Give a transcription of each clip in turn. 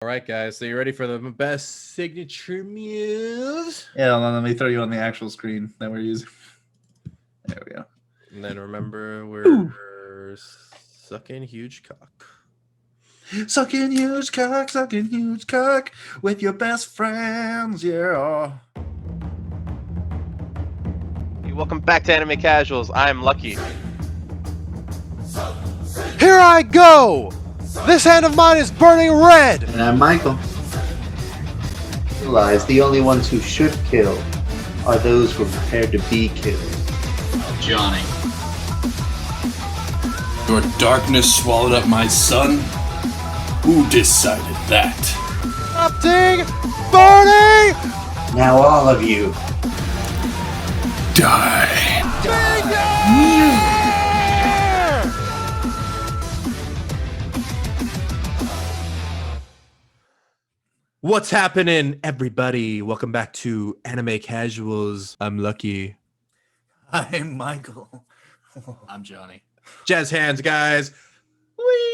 All right, guys. So you ready for the best signature moves? Yeah, hold on, let me throw you on the actual screen that we're using. There we go. And then remember, we're sucking huge cock. Sucking huge cock with your best friends, yeah. Hey, welcome back to Anime Casuals. I'm Lucky. Here I go! This hand of mine is burning red! And I'm Michael. Realize the only ones who should kill are those who are prepared to be killed. Johnny. Your darkness swallowed up my son? Who decided that? Erupting! Burning! Now all of you. Die. What's happening, everybody? Welcome back to Anime Casuals. I'm Lucky. I'm Michael. I'm Johnny. Jazz hands, guys.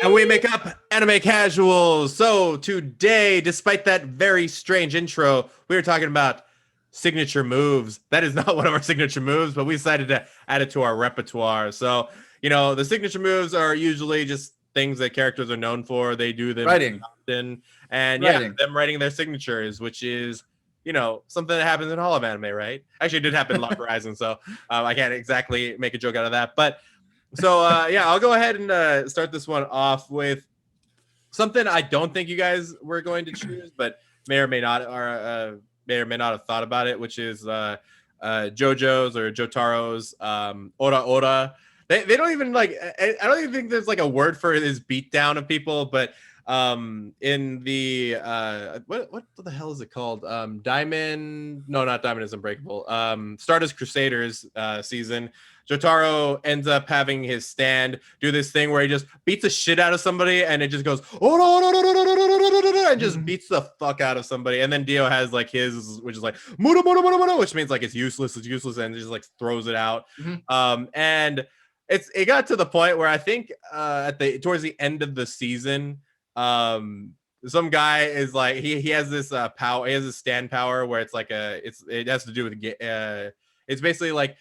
And we make up Anime Casuals. So today, despite that very strange intro, we were talking about signature moves. That is not one of our signature moves, but we decided to add it to our repertoire. So, the signature moves are usually just things that characters are known for. They do them Writing. often. And Writing. them writing their signatures, which is, something that happens in all of anime, right? Actually, it did happen in Lock Horizon, so I can't exactly make a joke out of that. But so, I'll go ahead and start this one off with something I don't think you guys were going to choose, but may or may not have thought about it, which is JoJo's or Jotaro's Ora Ora. They don't even I don't even think there's like a word for this beatdown of people, but in the what the hell is it called? Diamond, no, not Diamond is Unbreakable. Stardust Crusaders season. Jotaro ends up having his stand do this thing where he just beats the shit out of somebody and it just goes and just beats the fuck out of somebody. And then Dio has like his, which is like muda muda muda muda, which means like it's useless, and just like throws it out. And it got to the point where I think towards the end of the season, some guy is like he has this power, he has this stand power where it's like it has to do with it's basically like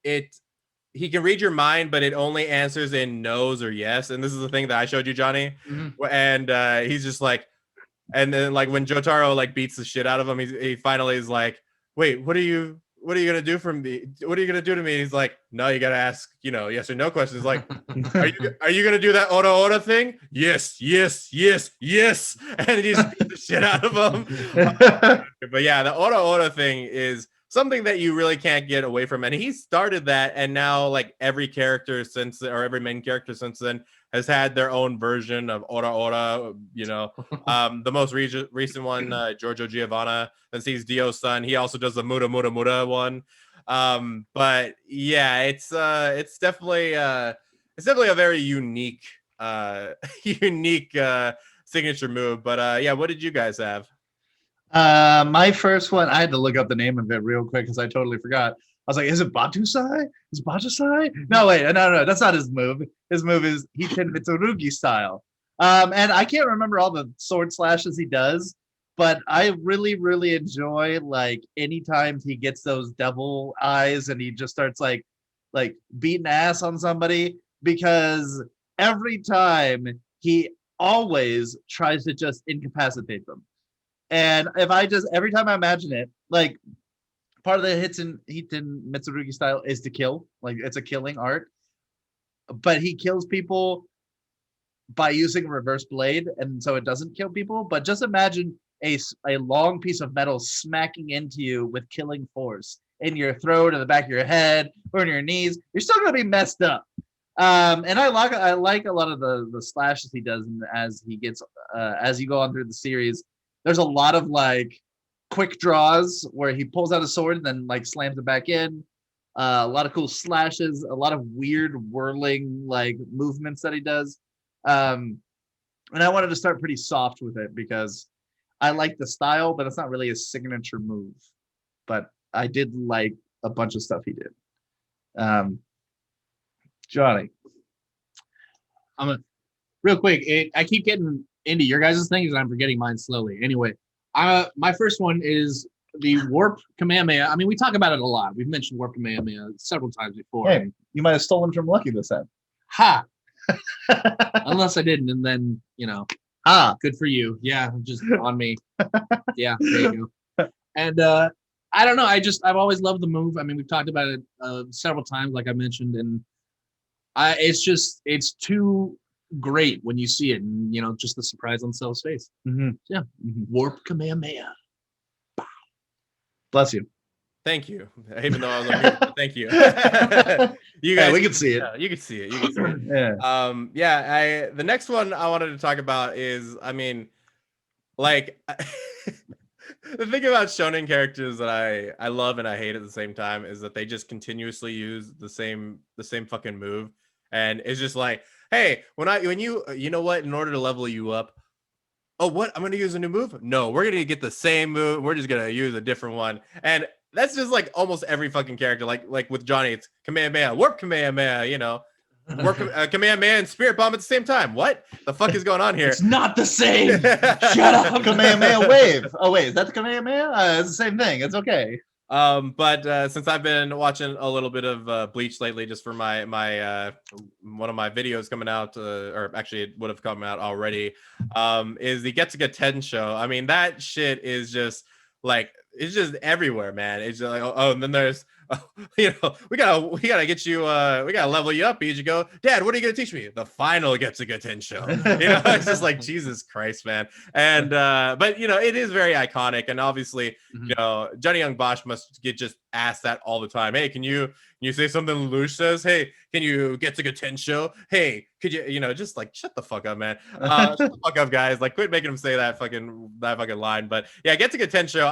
he can read your mind, but it only answers in no's or yes. And this is the thing that I showed you, Johnny. And he's just like, and then like when Jotaro like beats the shit out of him, he finally is like, wait, what are you gonna do for me? What are you gonna do to me? And he's like, no, you gotta ask, yes or no questions. Like, are you gonna do that Ora Ora thing? Yes. And he just beat the shit out of him. But yeah, the Ora Ora thing is something that you really can't get away from. And he started that, and now like every character since, or every main character since then, has had their own version of Ora Ora. The most recent one, Giorgio Giovanna, since he's Dio's son, he also does the Muda Muda Muda one. But yeah, it's definitely a very unique signature move. But yeah, what did you guys have? My first one, I had to look up the name of it real quick because I totally forgot. I was like, is it Batusai? Is it Batusai? No, wait, no, that's not his move. His move is Hiten Mitsurugi style. And I can't remember all the sword slashes he does, but I really, really enjoy like anytime he gets those devil eyes and he just starts like beating ass on somebody, because every time he always tries to just incapacitate them. And if I just every time I imagine it, like part of the Hiten Mitsurugi style is to kill, like it's a killing art, but he kills people by using a reverse blade, and so it doesn't kill people. But just imagine a long piece of metal smacking into you with killing force in your throat, or the back of your head, or in your knees. You're still gonna be messed up. And I like a lot of the slashes he does as he gets as you go on through the series. There's a lot of like quick draws where he pulls out a sword and then like slams it back in. A lot of cool slashes, a lot of weird whirling like movements that he does. And I wanted to start pretty soft with it because I like the style, but it's not really a signature move. But I did like a bunch of stuff he did. Johnny. Real quick, I keep getting Indy, your guys' thing is I'm forgetting mine slowly. Anyway, my first one is the Warp Kamehameha. I mean, we talk about it a lot. We've mentioned Warp Kamehameha several times before. Hey, you might have stolen from Lucky this time. Ha! Unless I didn't, and then, good for you. Yeah, just on me. Yeah, there you go. And I don't know. I've always loved the move. I mean, we've talked about it several times, like I mentioned, and it's too great when you see it, and just the surprise on Cell's face. Mm-hmm. Yeah, Warp Kamehameha. Bless you. Thank you. Even though I was on mute, thank you. You guys, we can see it. Yeah, you can see it. You can see it. Yeah. The next one I wanted to talk about is, I mean, like, the thing about shonen characters that I love and I hate at the same time is that they just continuously use the same fucking move, and it's just like, hey, when you know what, in order to level you up, oh, what, I'm gonna use a new move? No, we're gonna get the same move. We're just gonna use a different one, and that's just like almost every fucking character. Like with Johnny, it's Kamehameha, Warp Kamehameha, Warp Kamehameha and Spirit Bomb at the same time. What the fuck is going on here? It's not the same. Shut up. Kamehameha wave. Oh wait, is that the Kamehameha? It's the same thing. It's okay. But since I've been watching a little bit of Bleach lately, just for my one of my videos coming out, or actually it would have come out already, is the Getsuga Tensho. I mean, that shit is just like, it's just everywhere, man. It's just like, oh, and then there's, we gotta get you, we gotta level you up. You go, Dad, what are you gonna teach me? The final Getsuga Tensho. It's just like, Jesus Christ, man. And but it is very iconic, and obviously, Johnny Young Bosch must get just asked that all the time. Hey, can you say something Lelouch says? Hey, can you Getsuga Tensho? Hey, could you, just like, shut the fuck up, man. Shut the fuck up, guys. Like, quit making him say that fucking line. But yeah, Getsuga Tensho,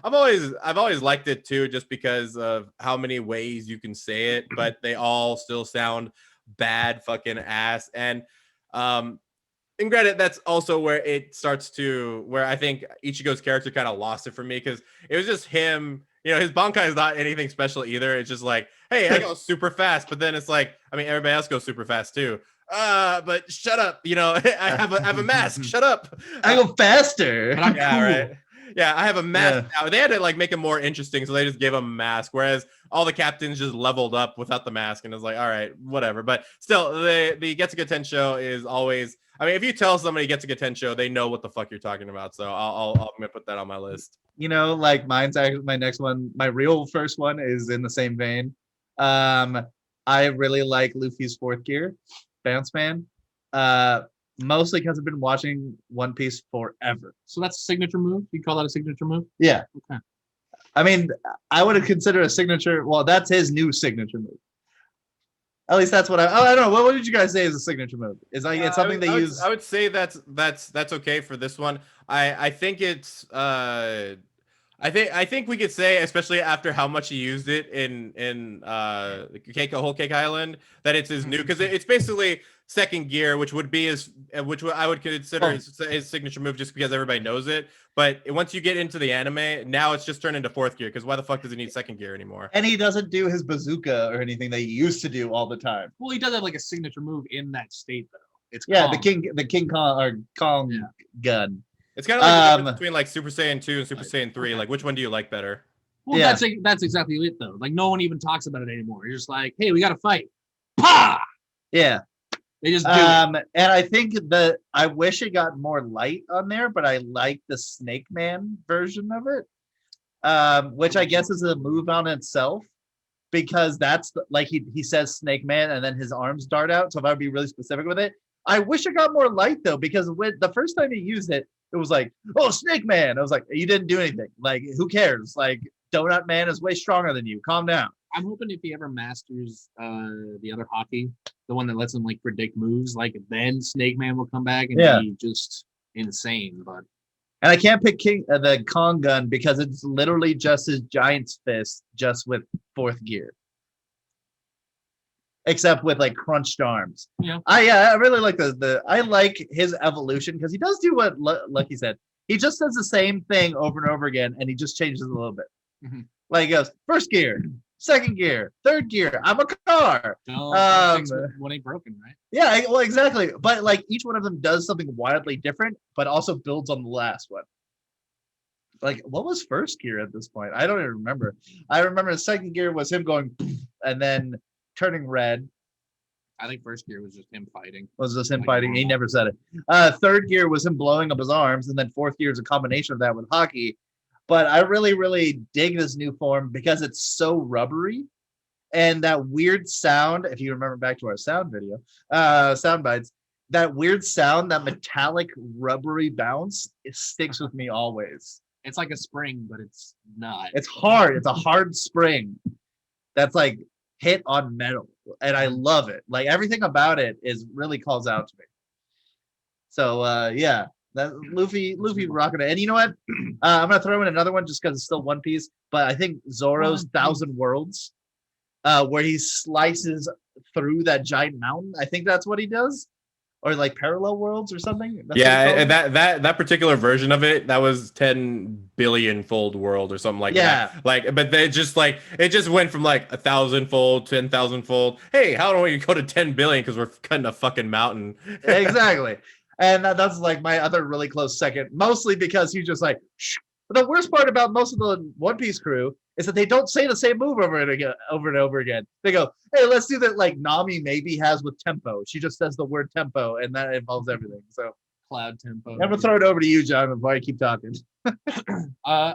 I've always liked it too, just because of how many ways you can say it, but they all still sound bad fucking ass. And granted, that's also where it starts to, where I think Ichigo's character kind of lost it for me, because it was just him. His Bankai is not anything special either. It's just like, hey, I go super fast, but then it's like, I mean, everybody else goes super fast too. But shut up, I have a mask. Shut up. I go faster. But I'm Yeah, cool. right. Yeah, I have a mask now. They had to like make it more interesting, so they just gave him a mask. Whereas all the captains just leveled up without the mask, and it's like, all right, whatever. But still, the Getsuga Tensho is always. I mean, if you tell somebody Getsuga Tensho, they know what the fuck you're talking about. So I'm gonna put that on my list. Like mine's actually my next one. My real first one is in the same vein. I really like Luffy's fourth gear, Bounce Man. Mostly because I've been watching One Piece forever. So that's a signature move? You call that a signature move? Yeah. Okay. I mean, I would have considered a signature. Well, that's his new signature move. At least that's what I don't know. What did you guys say is a signature move? Is like it's something they use. I would say that's okay for this one. I think it's I think we could say, especially after how much he used it in Whole Cake Island, that it's his new, because it's basically second gear, which would be which I would consider his signature move, just because everybody knows it. But once you get into the anime, now it's just turned into fourth gear, because why the fuck does he need second gear anymore? And he doesn't do his bazooka or anything that he used to do all the time. Well, he does have like a signature move in that state, though. It's Yeah, Kong. the King Kong or Kong gun. It's kind of like the difference between like Super Saiyan 2 and Super Saiyan 3. Like, which one do you like better? Well, Yeah. that's exactly it, though. Like, no one even talks about it anymore. You're just like, hey, we got to fight. Pa! Yeah. They just do it. And I think I wish it got more light on there, but I like the Snake Man version of it, which I guess is a move on itself, because that's like he says Snake Man and then his arms dart out. So if I would be really specific with it, I wish it got more light though, because when the first time he used it, it was like, oh, Snake Man. I was like, you didn't do anything. Like, who cares? Like, Donut Man is way stronger than you. Calm down. I'm hoping if he ever masters the other hockey, the one that lets him like predict moves, like then Snake Man will come back and be just insane. But And I can't pick the Kong gun because it's literally just his giant's fist, just with fourth gear, except with like crunched arms. Yeah, I really like I like his evolution, because he does do what Lucky said. He just does the same thing over and over again, and he just changes a little bit. Mm-hmm. Like he goes first gear, second gear, third gear. I'm a car. No, fix what ain't broken, right? Yeah, well, exactly. But like each one of them does something wildly different, but also builds on the last one. Like, what was first gear at this point? I don't even remember. I remember the second gear was him going and then turning red. I think first gear was just him fighting. Was just him Like fighting. He normal. never said it. Third gear was him blowing up his arms, and then fourth gear is a combination of that with hockey. But I really, really dig this new form because it's so rubbery. And that weird sound, if you remember back to our sound video, sound bites, that weird sound, that metallic rubbery bounce, it sticks with me always. It's like a spring, but it's not. It's hard. It's a hard spring that's like hit on metal. And I love it. Like everything about it is really calls out to me. So yeah, that Luffy rocking it. And you know what? I'm gonna throw in another one just because it's still One Piece, but I think Zoro's Thousand Worlds, where he slices through that giant mountain. I think that's what he does. Or like parallel worlds or something. That's and that particular version of it, that was 10 billion fold world or something like that. Like, but they just like it just went from like 1,000 fold, 10,000 fold. Hey, how do we go to 10 billion because we're cutting a fucking mountain? Exactly. And that's like my other really close second, mostly because he's just like. Shh. The worst part about most of the One Piece crew is that they don't say the same move over and over again. They go, hey, let's do that like Nami maybe has with tempo. She just says the word tempo, and that involves everything. So Cloud tempo. I'm gonna throw it over to you, John, before I keep talking. I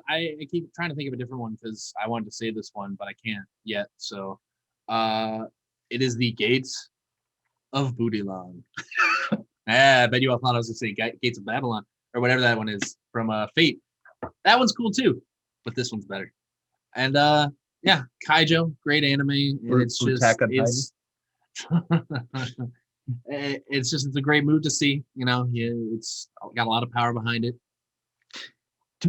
keep trying to think of a different one because I wanted to say this one, but I can't yet. So it is the Gates of Bootyland. I bet you all thought I was gonna say Gates of Babylon or whatever that one is from Fate. That one's cool too, but this one's better. And yeah, Kaijo, great anime, and it's just it's a great move to see. You know, it's got a lot of power behind it. To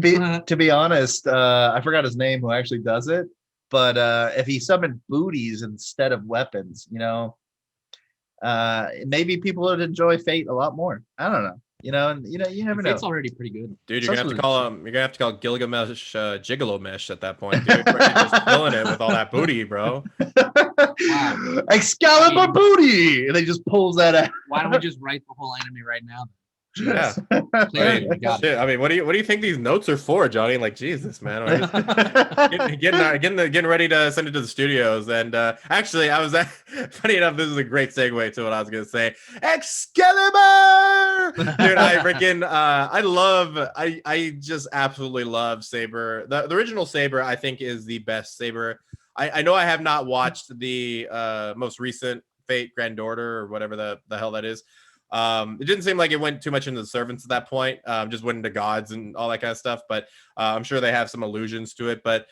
be honest, I forgot his name who actually does it, but if he summoned booties instead of weapons, you know, maybe people would enjoy Fate a lot more. I don't know. You never know. It's already pretty good, dude. You're gonna have to call him. You're gonna have to call Gilgamesh Gigolo Mesh at that point, dude. You're just killing it with all that booty, bro. Wow. Excalibur booty, and they just pulls that out. Why don't we just write the whole anime right now? Yeah. I mean, what do you think these notes are for, Johnny? Like, Jesus, man. Getting ready to send it to the studios. And actually, I was funny enough. This is a great segue to what I was gonna say. Excalibur, dude. I just absolutely love Saber. The original Saber, I think, is the best Saber. I know I have not watched the most recent Fate Grand Order or whatever the hell that is. It didn't seem like it went too much into the servants at that point. Just went into gods and all that kind of stuff. But I'm sure they have some allusions to it. But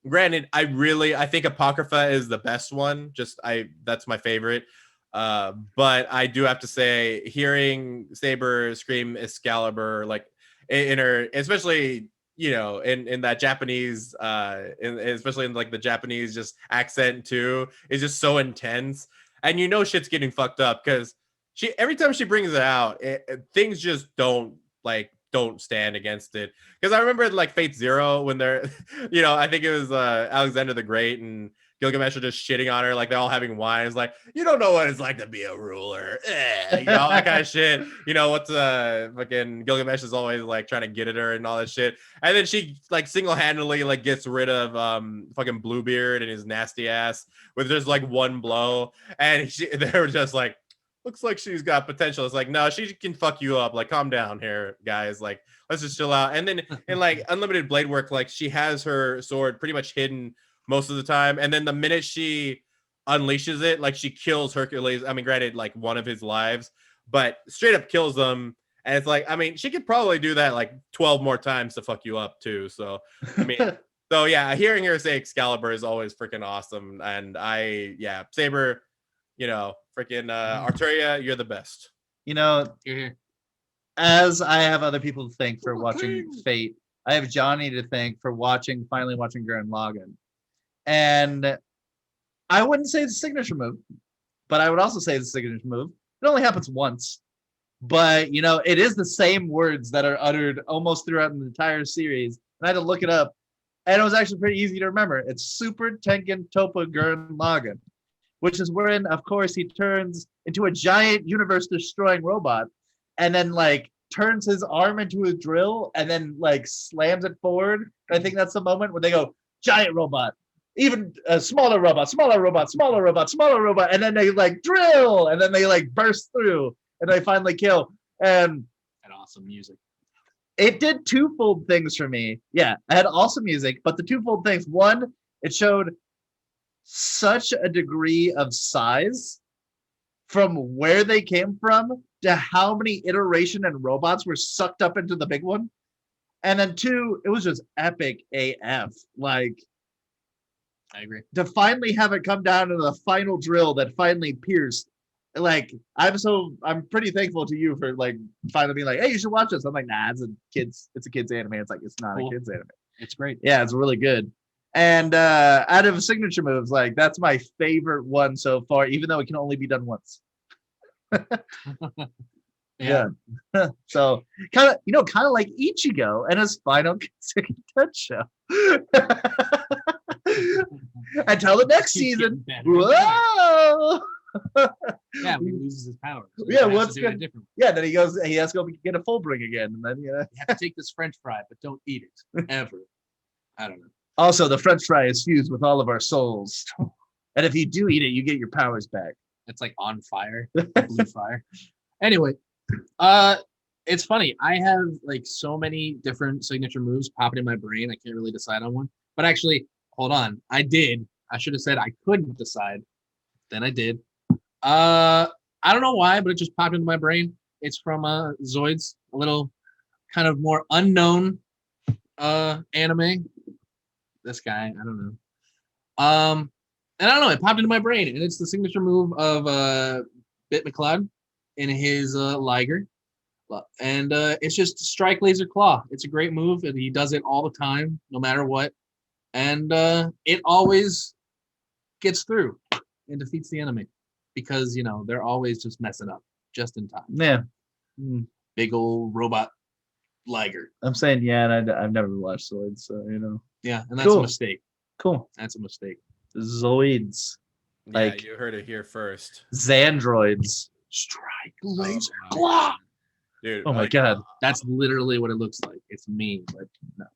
granted, I think Apocrypha is the best one. That's my favorite. But I do have to say, hearing Saber scream Excalibur, like in her, especially in that Japanese, especially in like the Japanese just accent too, is just so intense. And shit's getting fucked up because every time she brings it out, things just don't stand against it. Because I remember like Fate Zero when they're, I think it was Alexander the Great and Gilgamesh are just shitting on her, like they're all having wine. It's like, you don't know what it's like to be a ruler, all that kind of shit. What's fucking Gilgamesh is always like trying to get at her and all that shit. And then she like single-handedly like gets rid of fucking Bluebeard and his nasty ass with just like one blow. And they were just like, looks like she's got potential. It's like, no, she can fuck you up. Like, calm down here, guys. Like, let's just chill out. And then in like Unlimited Blade Work, like she has her sword pretty much hidden most of the time, and then the minute she unleashes it, like she kills Hercules. I mean, granted, like one of his lives, but straight up kills them. And it's like, I mean, she could probably do that like 12 more times to fuck you up too. So I mean, so yeah, hearing her say Excalibur is always freaking awesome. And Saber, freaking Arturia, you're the best. You're here. As I have other people to thank for watching Fate, I have Johnny to thank for finally watching Gurren Lagann. And I wouldn't say it's a signature move, but I would also say it's a signature move. It only happens once. But, it is the same words that are uttered almost throughout the entire series. And I had to look it up. And it was actually pretty easy to remember. It's Super Tengen Toppa Gurren Lagann, which is wherein, of course, he turns into a giant universe-destroying robot, and then like turns his arm into a drill, and then like slams it forward. And I think that's the moment where they go giant robot, even a smaller robot, smaller robot, smaller robot, smaller robot, and then they like drill, and then they like burst through, and they finally kill. And awesome music. it did twofold things for me. Yeah, I had awesome music, but the twofold things. One, it showed such a degree of size from where they came from to how many iteration and robots were sucked up into the big one. And then two, it was just epic AF. Like, I agree. to finally have it come down to the final drill that finally pierced. Like, I'm pretty thankful to you for like finally being like, hey, you should watch this. I'm like, nah, it's a kid's anime. It's like, it's not Cool. a kid's anime. It's great. Yeah, it's really good. And out of signature moves, like that's my favorite one so far, even though it can only be done once. Yeah. So kind of like Ichigo and his final Touch until the next Keeps season. getting better. Whoa! Yeah, when he loses his power. So he Yeah, has to what's do good? it different. Yeah, then he has to go get a full bring again, and then You have to take this French fry, but don't eat it ever. I don't know. Also, the French fry is fused with all of our souls, and if you do eat it, you get your powers back. It's like on fire, blue fire. Anyway, it's funny. I have like so many different signature moves popping in my brain. I can't really decide on one. But actually, hold on. I should have said I couldn't decide. Then I did. I don't know why, but it just popped into my brain. It's from Zoids, a little kind of more unknown anime. This guy, I don't know. And I don't know, it popped into my brain, and it's the signature move of Bit McLeod in his Liger. And it's just Strike Laser Claw. It's a great move, and he does it all the time, no matter what. And it always gets through and defeats the enemy because, they're always just messing up just in time. Yeah. Big old robot Liger. I'm saying, yeah, and I've never watched Zoids, so Yeah, and that's Cool. a mistake. Cool. That's a mistake. Zoids, like you heard it here first, Xandroids. Strike Laser Oh, Claw. dude. Oh my like, god. That's literally what it looks like. It's mean, but no.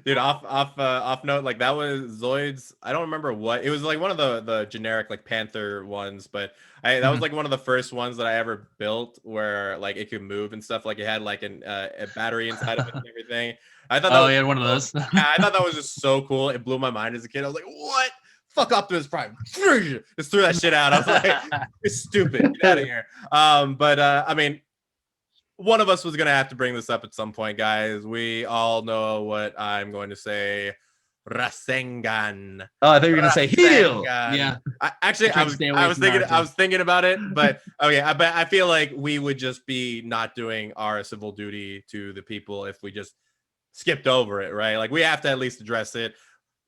Dude, off note, like that was Zoids. I don't remember what it was, like one of the generic like Panther ones, but that was like one of the first ones that I ever built where like it could move and stuff. Like it had like a battery inside of it and everything. I thought that Oh, was, you had one of those? yeah, I thought that was just so cool. It blew my mind as a kid. I was like, what? Fuck Optimus Prime. Just threw that shit out. I was like, it's stupid. Get out of here. But I mean, one of us was going to have to bring this up at some point, guys. We all know what I'm going to say. Rasengan. Oh, I thought you were gonna say heal. Rasengan. Yeah. I was thinking about it, but okay. But I feel like we would just be not doing our civil duty to the people if we just skipped over it, right? Like we have to at least address it.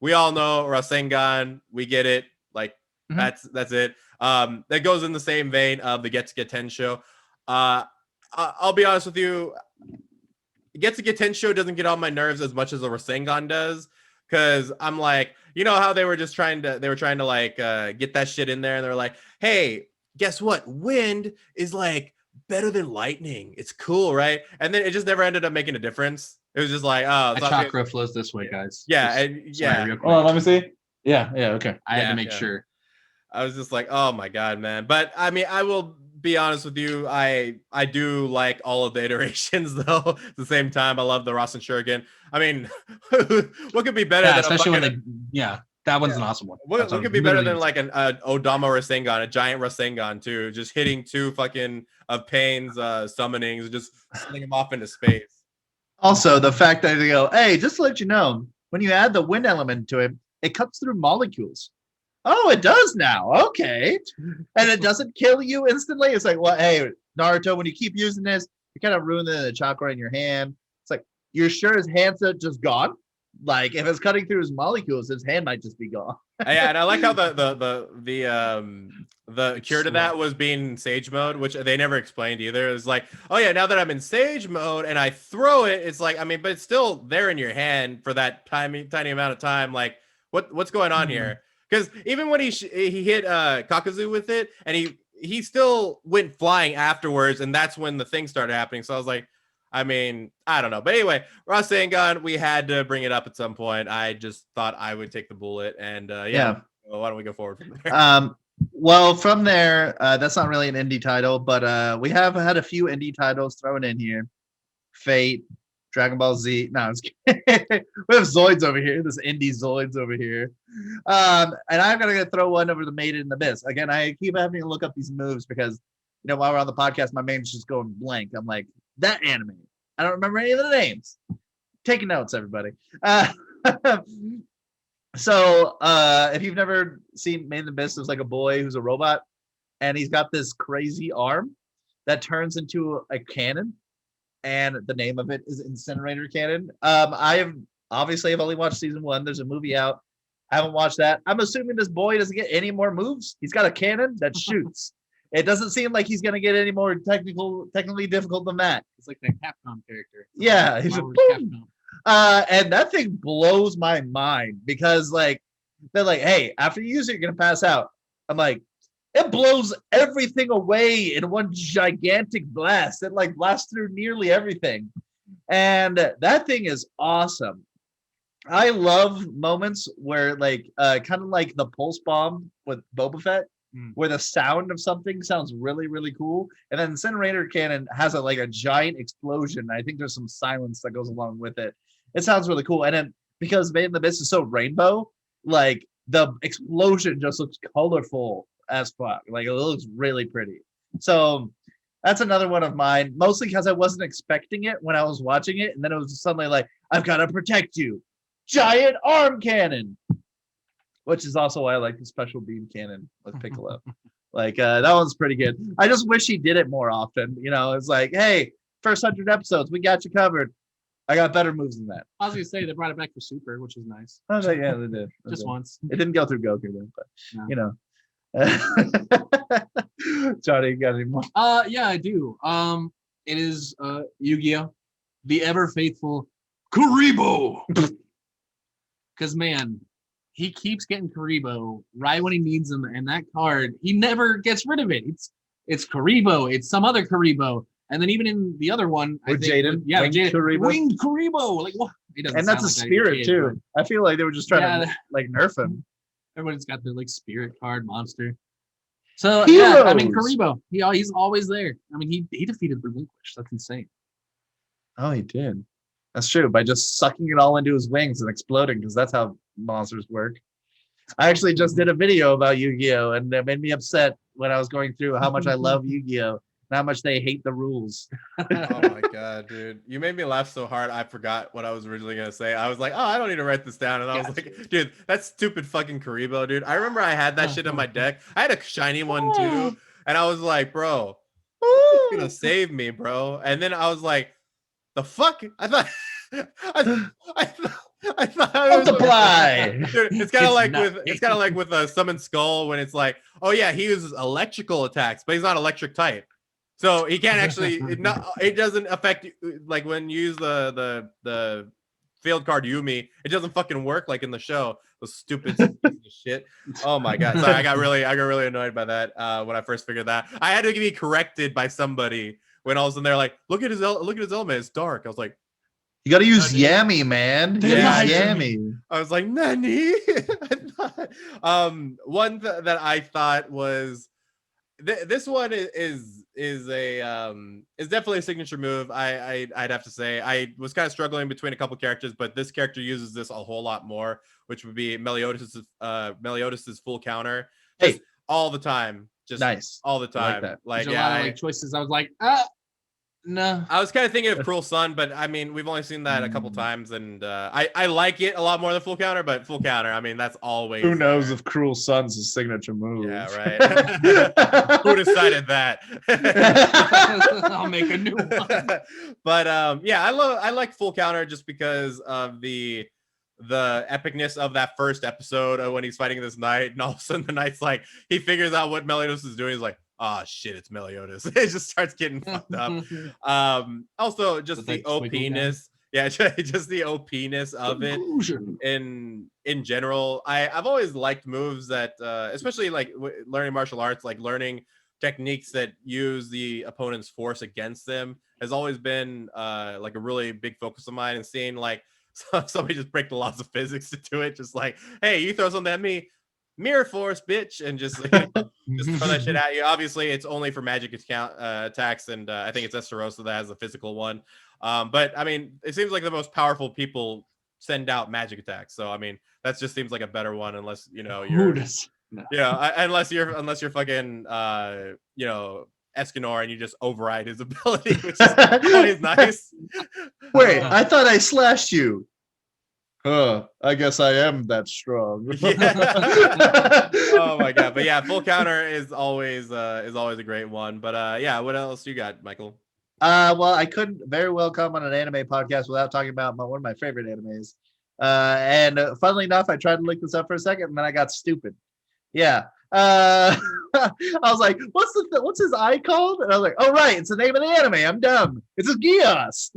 We all know Rasengan. We get it. Like that's it. That goes in the same vein of the Getsuga show. I'll be honest with you. Getsuga show doesn't get on my nerves as much as a Rasengan does, because I'm like, how they were trying to like get that shit in there, and they're like, hey, guess what? Wind is like better than lightning. It's cool, right? And then it just never ended up making a difference. It was just like, oh, My chakra flows this way, guys. yeah, Real quick. Oh, let me see. Yeah, okay. I had Yeah, to make yeah. sure. I was just like, oh my god, man. But I mean, I will be honest with you. I do like all of the iterations, though. At the same time, I love the Rasen Shuriken. I mean, what could be better? Yeah, than especially a when fucking, that one's an awesome one. What That's could be better than literally- like an Odama Rasengan, a giant Rasengan, too? Just hitting two fucking of Pain's summonings, just sending them off into space. Also, the fact that they go, hey, just to let you know, when you add the wind element to it, it cuts through molecules. Oh, it does now. Okay. And it doesn't kill you instantly. It's like, well, hey, Naruto, when you keep using this, you're kind of ruining the chakra in your hand. It's like, you're sure his hand's just gone? Like if it's cutting through his molecules, his hand might just be gone. Yeah, and I like how the cure to that was being sage mode, which they never explained either. It was like, oh yeah, now that I'm in sage mode and I throw it, it's like, I mean, but it's still there in your hand for that tiny amount of time. Like, what's going on here? Because even when he hit Kakazu with it, and he still went flying afterwards, and that's when the thing started happening. So I was like, I mean, I don't know. But anyway, Rasengan, we had to bring it up at some point. I just thought I would take the bullet. And yeah. Well, why don't we go forward from there? Well, from there, that's not really an indie title, but we have had a few indie titles thrown in here. Fate, Dragon Ball Z. No, I'm just kidding. We have Zoids over here. This indie Zoids over here. And I'm going to throw one over the Made in Abyss. Again, I keep having to look up these moves because, you know, while we're on the podcast, my name's just going blank. I'm like, that anime. I don't remember any of the names. Taking notes, everybody. So if you've never seen Made in Abyss, there's like a boy who's a robot, and he's got this crazy arm that turns into a cannon, and the name of it is Incinerator Cannon. I've only watched season 1. There's a movie out. I haven't watched that. I'm assuming this boy doesn't get any more moves. He's got a cannon that shoots. It doesn't seem like he's gonna get any more technically difficult than that. It's like that Capcom character. Yeah, he's a boom. And that thing blows my mind because like they're like, hey, after you use it, you're gonna pass out. I'm like, it blows everything away in one gigantic blast. It like blasts through nearly everything, and that thing is awesome. I love moments where like kind of like the pulse bomb with Boba Fett, where the sound of something sounds really, really cool. And then Incinerator Cannon has a giant explosion. I think there's some silence that goes along with it. It sounds really cool. And then because Made in Abyss is so rainbow, like the explosion just looks colorful as fuck. Like it looks really pretty. So that's another one of mine, mostly because I wasn't expecting it when I was watching it. And then it was suddenly like, I've got to protect you. Giant arm cannon. Which is also why I like the special beam cannon with Piccolo. Like that one's pretty good. I just wish he did it more often. You know, it's like, hey, first 100 episodes, we got you covered. I got better moves than that. I was gonna say they brought it back for Super, which is nice. I was like, yeah, they did. Just once. It didn't go through Goku then, but you know. Johnny, you got any more? Yeah, I do. It is Yu-Gi-Oh! The ever faithful Kuribo. Because man, he keeps getting Kuribo right when he needs him, and that card, he never gets rid of it. It's Kuribo, it's some other Kuribo. And then even in the other one, with Jaden, Jaden, Winged Kuribo. Like what? And that's a spirit too. I feel like they were just trying to like nerf him. Everybody's got their like spirit card monster. So yeah, I mean Kuribo, he's always there. I mean he defeated Relinquish. That's insane. Oh, he did. That's true, by just sucking it all into his wings and exploding, because that's how monsters work. I actually just did a video about Yu-Gi-Oh! And it made me upset when I was going through how much I love Yu-Gi-Oh! And how much they hate the rules. Oh my god, dude. You made me laugh so hard I forgot what I was originally gonna say. I was like, oh, I don't need to write this down. And I was like, dude, that's stupid fucking Kuribo, dude. I remember I had that shit on my deck. I had a shiny one too. And I was like, bro, it's gonna save me, bro. And then I was like, the fuck? I thought multiply. Dude, it's kind of like with a summon skull when it's like, oh yeah, he uses electrical attacks, but he's not electric type, so he can't actually. It doesn't affect like when you use the field card Yumi. It doesn't fucking work like in the show. Those stupid pieces of shit. Oh my god! Sorry, I got really annoyed by that when I first figured that. I had to be corrected by somebody when all of a sudden they're like, look at his element, it's dark. I was like, you got to use Yami, man. Yeah, Yami. I was like, Nani. One that I thought was this one is definitely a signature move. I'd have to say I was kind of struggling between a couple characters, but this character uses this a whole lot more, which would be Meliodas' full counter. Just all the time. Just nice all the time. Like yeah, a lot of choices. I was like, no. I was kind of thinking of Cruel Sun, but I mean, we've only seen that a couple times, and I like it a lot more than full counter. But full counter, I mean, that's always. Who knows if Cruel Sun's a signature move? Yeah, right. Who decided that? I'll make a new one. But yeah, I like full counter just because of the the epicness of that first episode when he's fighting this knight, and all of a sudden the knight's like, he figures out what Meliodas is doing. He's like, oh shit, it's Meliodas. It just starts getting fucked up. Also just the OP-ness. Yeah, just the OP-ness of it in general. I've always liked moves that, especially like learning martial arts, like learning techniques that use the opponent's force against them has always been like a really big focus of mine. And seeing like somebody just break the laws of physics to do it, just like, hey, you throw something at me, mirror force, bitch, and just like, just throw that shit at you. Obviously, it's only for magic attacks, and I think it's Esterosa that has the physical one. But I mean, it seems like the most powerful people send out magic attacks. So I mean, that just seems like a better one, unless you know you're, unless you're fucking you know, Escanor and you just override his ability, which is always nice. Wait, I thought I slashed you. I guess I am that strong. Yeah. Oh my god. But yeah, full counter is always a great one. But yeah, what else you got, Michael? Well, I couldn't very well come on an anime podcast without talking about one of my favorite animes. And funnily enough, I tried to look this up for a second, and then I got stupid. Yeah. I was like, what's his eye called? And I was like, oh right, it's the name of the anime. I'm dumb. It's a Gios.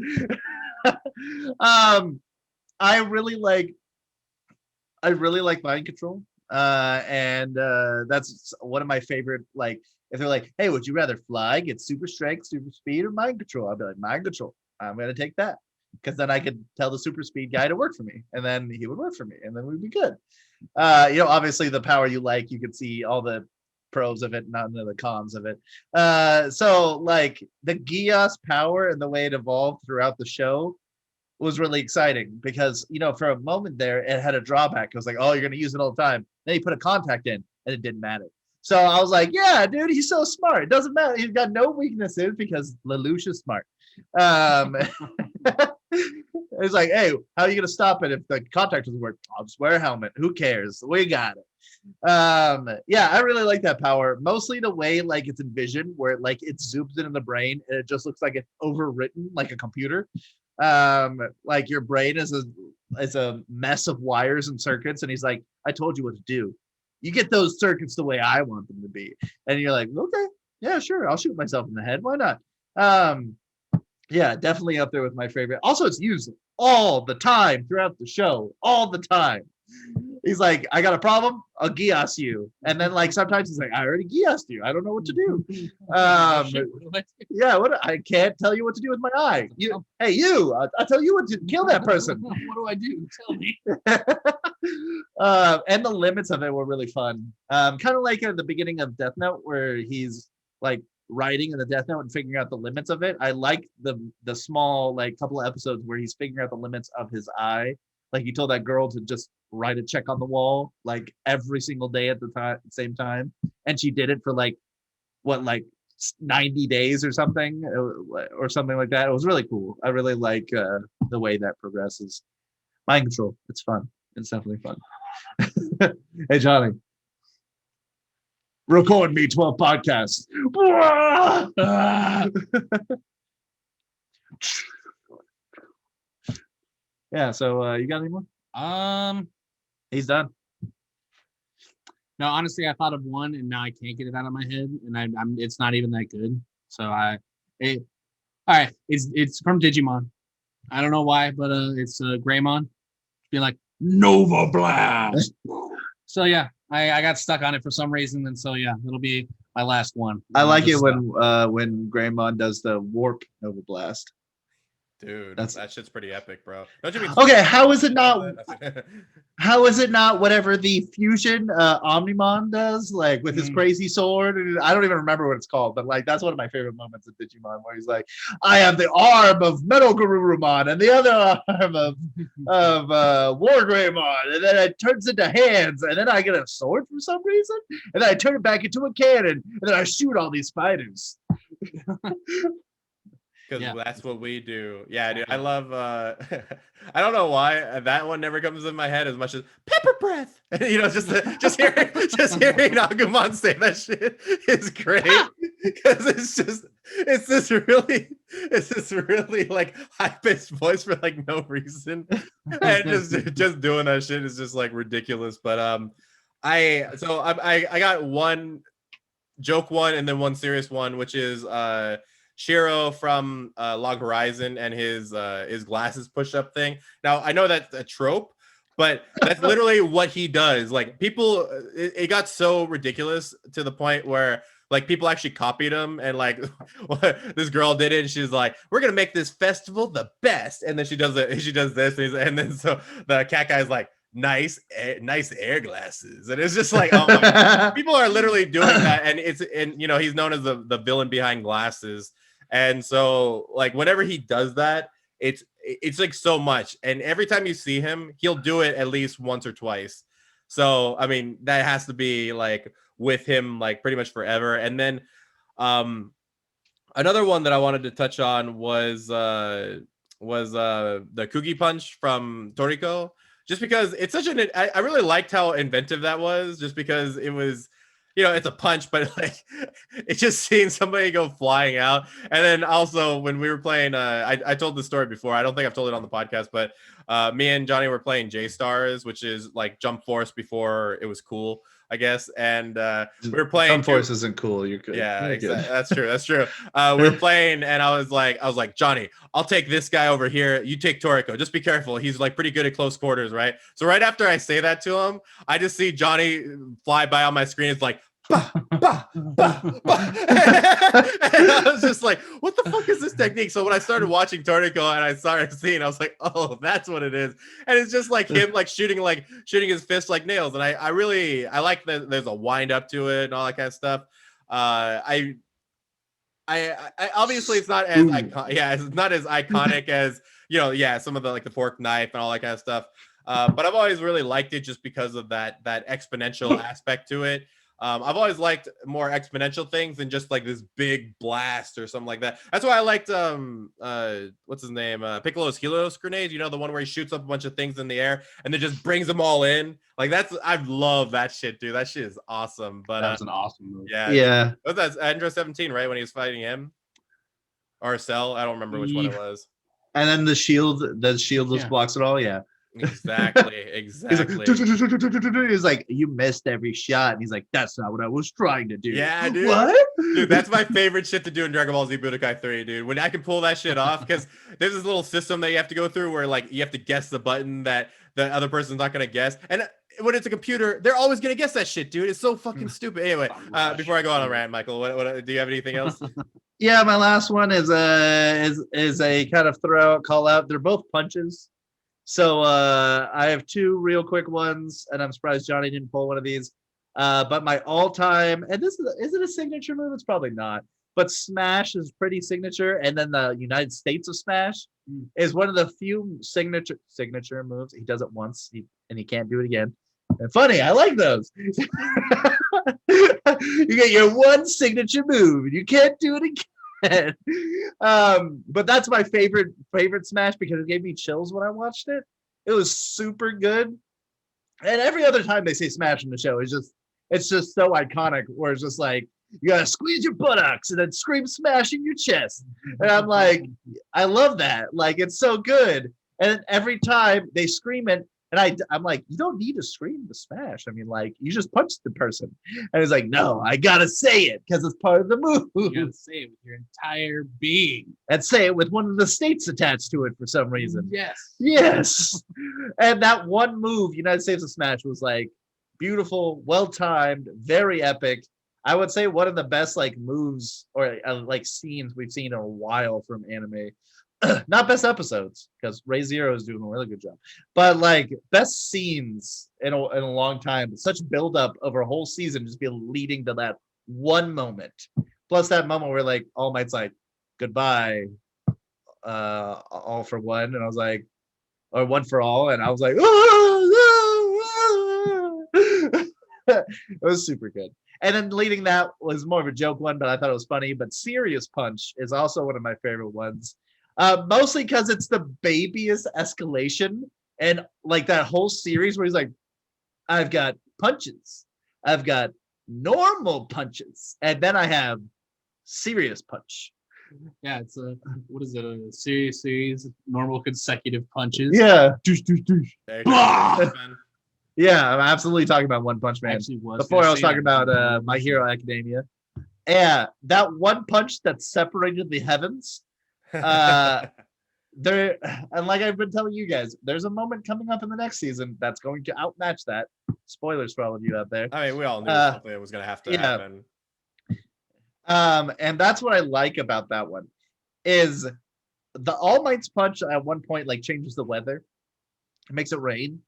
I really like mind control. And that's one of my favorite, like, if they're like, hey, would you rather fly, get super strength, super speed, or mind control? I'd be like, mind control. I'm gonna take that. Because then I could tell the super speed guy to work for me, and then he would work for me, and then we'd be good. You know, obviously the power you like, you can see all the pros of it, none of the cons of it. So like the Gios power and the way it evolved throughout the show was really exciting, because, you know, for a moment there, it had a drawback. It was like, oh, you're gonna use it all the time. Then you put a contact in, and it didn't matter. So I was like, yeah, dude, he's so smart. It doesn't matter. He's got no weaknesses because Lelouch is smart. It's like, hey, how are you gonna stop it if the contact doesn't work? I'll just wear a helmet. Who cares? We got it. Yeah, I really like that power. Mostly the way like it's envisioned, where it zooms in the brain and it just looks like it's overwritten like a computer. Like your brain is a mess of wires and circuits, and he's like, I told you what to do. You get those circuits the way I want them to be. And you're like, okay, yeah, sure, I'll shoot myself in the head. Why not? Yeah, definitely up there with my favorite. Also, it's used all the time throughout the show, all the time. He's like, I got a problem, I'll Gios you. And then like sometimes he's like, I already Giosed you. I don't know what to do. Yeah, I can't tell you what to do with my eye. Hey, you, I'll tell you what to kill that person. What do I do? Tell me. And the limits of it were really fun. Kind of like at the beginning of Death Note, where he's like writing in the Death Note and figuring out the limits of it. I like the small like couple of episodes where he's figuring out the limits of his eye. Like he told that girl to just write a check on the wall like every single day at the same time, and she did it for like 90 days or something like that. It was really cool. I really like the way that progresses. Mind control, it's fun. It's definitely fun. Hey Johnny, record me 12 podcasts. Yeah, so you got any more? He's done. No, honestly, I thought of one, and now I can't get it out of my head, and I'm it's not even that good. So all right, it's from Digimon. I don't know why, but it's Greymon being like Nova Blast. So yeah, I got stuck on it for some reason, and so yeah, it'll be my last one. I like it when Greymon does the warp Nova Blast. Dude, that shit's pretty epic, bro. Don't you mean? Okay, how is it not? How is it not whatever the fusion Omnimon does, like with his crazy sword? I don't even remember what it's called, but like that's one of my favorite moments of Digimon, where he's like, "I have the arm of Metal Garurumon and the other arm of War Greymon, and then it turns into hands, and then I get a sword for some reason, and then I turn it back into a cannon, and then I shoot all these spiders." because Yeah. that's what we do. Yeah, dude. I love. I don't know why that one never comes in my head as much as pepper breath. You know, just hearing Agumon say that shit is great because it's this really like high pitched voice for like no reason, and just doing that shit is just like ridiculous. But I got one joke one and then one serious one, which is Shiro from Log Horizon and his glasses push up thing. Now I know that's a trope, but that's literally what he does. Like people, it got so ridiculous to the point where like people actually copied him, and like this girl did it, and she's like, "We're gonna make this festival the best," and then she does it. She does this, and then so the cat guy's like, nice air glasses, and it's just like, oh my God. People are literally doing that, and you know, he's known as the villain behind glasses, and so like whenever he does that, it's like so much, and every time you see him, he'll do it at least once or twice. So I mean, that has to be like with him like pretty much forever. And then another one that I wanted to touch on was the Kugi punch from Toriko. Just because it's such I really liked how inventive that was, just because it was, you know, it's a punch, but like it's just seeing somebody go flying out. And then also when we were playing, I told the story before. I don't think I've told it on the podcast, but me and Johnny were playing J-Stars, which is like Jump Force before it was cool, I guess. And we were playing. Jump Force isn't cool. You're good. Yeah, You're exactly. good. That's true. That's true. We were playing, and I was like, Johnny, I'll take this guy over here. You take Toriko. Just be careful. He's like pretty good at close quarters, right? So right after I say that to him, I just see Johnny fly by on my screen. It's like, bah, bah, bah, bah. And I was just like, what the fuck is this technique? So when I started watching Toriko and I started seeing, I was like, oh, that's what it is. And it's just like him like shooting his fist like nails. And I like that there's a wind up to it and all that kind of stuff. I obviously it's not as it's not as iconic as, you know, some of the like the fork knife and all that kind of stuff. But I've always really liked it just because of that exponential aspect to it. I've always liked more exponential things than just like this big blast or something like that. That's why I liked what's his name? Piccolo's Helios grenade, you know, the one where he shoots up a bunch of things in the air and then just brings them all in. Like I love that shit, dude. That shit is awesome. But that was an awesome move. Yeah. What's that? Andro 17, right? When he was fighting him? Or Cell? I don't remember which one it was. And then the shieldless blocks it all. Yeah. Exactly. He's like, you missed every shot, and he's like, that's not what I was trying to do. Yeah, dude. What? Dude, that's my favorite shit to do in Dragon Ball Z Budokai 3, dude. When I can pull that shit off, because there's this little system that you have to go through where like you have to guess the button that the other person's not gonna guess, and when it's a computer, they're always gonna guess that shit, dude. It's so fucking stupid. Anyway, before I go on a rant, Michael, what do you have anything else? Yeah, my last one is a kind of call out. They're both punches. So I have two real quick ones, and I'm surprised Johnny didn't pull one of these. But my all-time, and is it a signature move? It's probably not. But Smash is pretty signature, and then the United States of Smash is one of the few signature moves. He does it once, and he can't do it again. And funny, I like those. You get your one signature move, and you can't do it again. But that's my favorite Smash because it gave me chills when I watched it. It was super good, and every other time they say Smash in the show, it's just so iconic. Where it's just like you gotta squeeze your buttocks and then scream Smash in your chest, and I'm like, I love that. Like it's so good, and every time they scream it. And I'm like, you don't need to scream the Smash. I mean, like, you just punch the person. And he's like, no, I gotta say it because it's part of the move. You gotta say it with your entire being. And say it with one of the states attached to it for some reason. Yes. And that one move, United States of Smash, was like beautiful, well-timed, very epic. I would say one of the best like moves or like scenes we've seen in a while from anime. Not best episodes because Ray Zero is doing a really good job, but like best scenes in a long time. Such build up over a whole season, just be leading to that one moment. Plus that moment where like All Might's like goodbye, all for one, and I was like, or one for all, and I was like, it was super good. And then leading that was more of a joke one, but I thought it was funny. But Serious Punch is also one of my favorite ones. Mostly because it's the babyest escalation. And like that whole series where he's like, I've got punches. I've got normal punches. And then I have Serious Punch. Yeah, it's a what is it? A series, normal consecutive punches. Yeah. There you Blah! go, man. Yeah, I'm absolutely talking about One Punch Man. Actually was Before gonna I was say talking that. about My Hero Academia. Yeah, that one punch that separated the heavens. There, and like I've been telling you guys, there's a moment coming up in the next season that's going to outmatch that. Spoilers for all of you out there. I mean, we all knew something was gonna have to yeah. happen. And that's what I like about that one is the All Might's punch at one point like changes the weather. It makes it rain.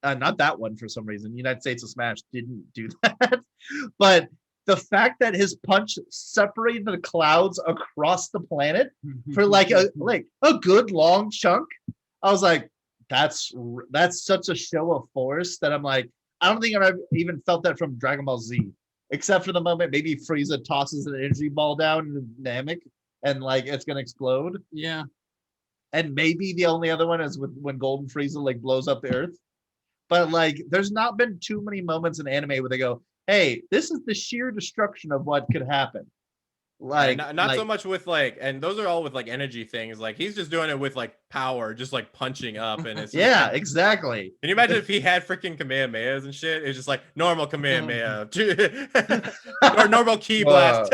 Not that one for some reason. United States of Smash didn't do that. But the fact that his punch separated the clouds across the planet for like a good long chunk, I was like, that's such a show of force that I'm like, I don't think I've ever even felt that from Dragon Ball Z, except for the moment maybe Frieza tosses an energy ball down into Namek and like it's gonna explode. Yeah. And maybe the only other one is when Golden Frieza like blows up the Earth. But like, there's not been too many moments in anime where they go, "Hey, this is the sheer destruction of what could happen." Like, not so much with like, and those are all with like energy things. Like he's just doing it with like power, just like punching up, and it's just, yeah, like, exactly. Can you imagine if he had freaking Kamehamehas and shit? It's just like normal Kamehameha or normal ki blast.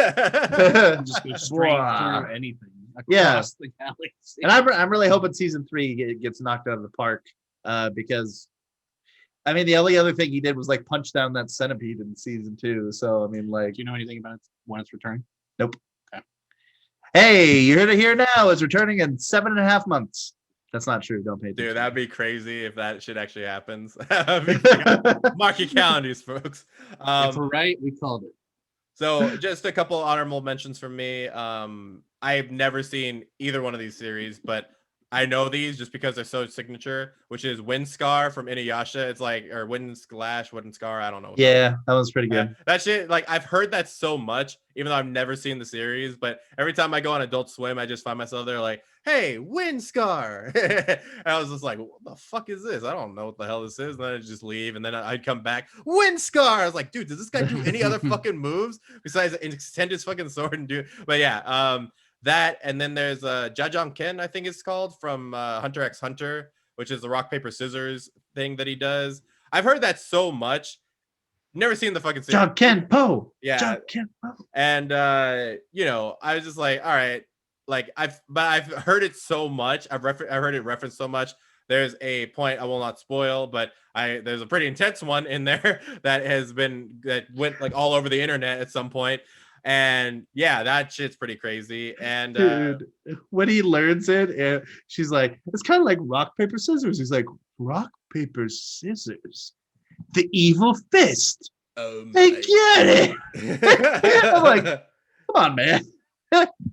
Just go straight through anything. Yeah. Across the galaxy. And I'm really hoping season 3 gets knocked out of the park because. I mean, the only other thing he did was like punch down that centipede in season 2. So I mean, like, Do you know anything about it when it's returning? Nope. Okay. Hey, you're here to hear now. It's returning in 7.5 months. That's not true. Don't pay attention. Dude, that'd be crazy if that shit actually happens. Mark your calendars, folks. If we're right, we called it. So just a couple honorable mentions from me. I've never seen either one of these series, but I know these just because they're so signature, which is Wind Scar from Inuyasha. It's like, or Wind Splash, Wind Scar. I don't know. Yeah, that was pretty good. That shit, like I've heard that so much, even though I've never seen the series. But every time I go on Adult Swim, I just find myself there like, hey, Wind Scar. And I was just like, what the fuck is this? I don't know what the hell this is. And then I'd just leave. And then I'd come back, Wind Scar. I was like, dude, does this guy do any other fucking moves besides extend his fucking sword and do? But yeah, that, and then there's Jajang Ken, I think it's called, from Hunter x Hunter, which is the rock paper scissors thing that he does. I've heard that so much. Never seen the fucking series. John Ken Po. Yeah. John Ken Po. And you know, I was just like, all right, like I've heard it so much. I heard it referenced so much. There's a point I will not spoil, but there's a pretty intense one in there that went like all over the internet at some point. And yeah, that shit's pretty crazy. And dude, when he learns it, she's like, it's kind of like rock, paper, scissors. He's like, rock, paper, scissors. The evil fist. I get it. I'm like, come on, man.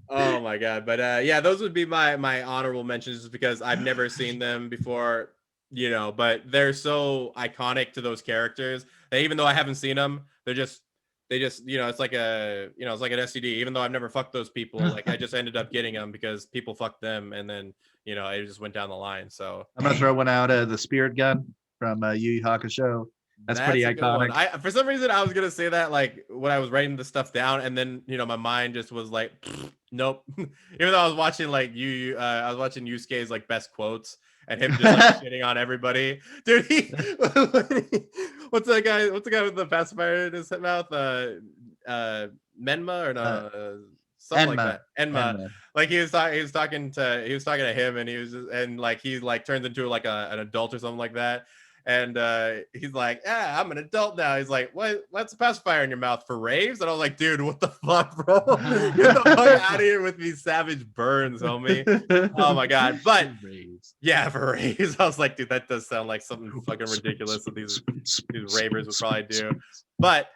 Oh my god. But yeah, those would be my honorable mentions just because I've never seen them before, you know, but they're so iconic to those characters that even though I haven't seen them, they just, you know, it's like an STD. Even though I've never fucked those people, like I just ended up getting them because people fucked them, and then you know it just went down the line. So I'm gonna throw one out. The spirit gun from Yu Yu Hakusho. That's pretty a good iconic. one. For some reason, I was gonna say that like when I was writing the stuff down, and then you know my mind just was like, nope. Even though I was watching like I was watching Yusuke's like best quotes. And him just like shitting on everybody, dude. What's the guy with the pacifier in his mouth? Menma or no? Something Enma. like that. Enma. Like he was talking to him, and he like turns into like an adult or something like that. And he's like, yeah, I'm an adult now. He's like, what's a pacifier in your mouth for raves? And I was like, dude, what the fuck, bro? Get the fuck out of here with these savage burns, homie. Oh my god. But yeah, for raves. I was like, dude, that does sound like something fucking ridiculous that these ravers would probably do. But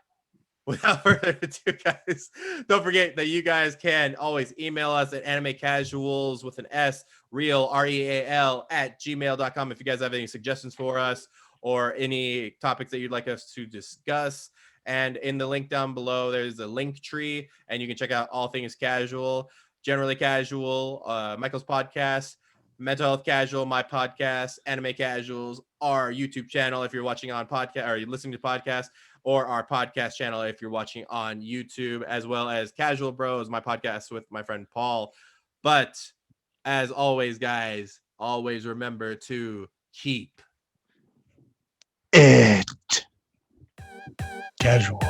without further ado, guys, don't forget that you guys can always email us at animecasuals with an S, real, REAL, @gmail.com if you guys have any suggestions for us or any topics that you'd like us to discuss. And in the link down below, there's a link tree, and you can check out all things casual, generally casual, Michael's podcast, mental health casual, my podcast, anime casuals, our YouTube channel if you're watching on podcast or you're listening to podcasts, or our podcast channel if you're watching on YouTube, as well as Casual Bros, my podcast with my friend Paul. But as always, guys, always remember to keep It casual.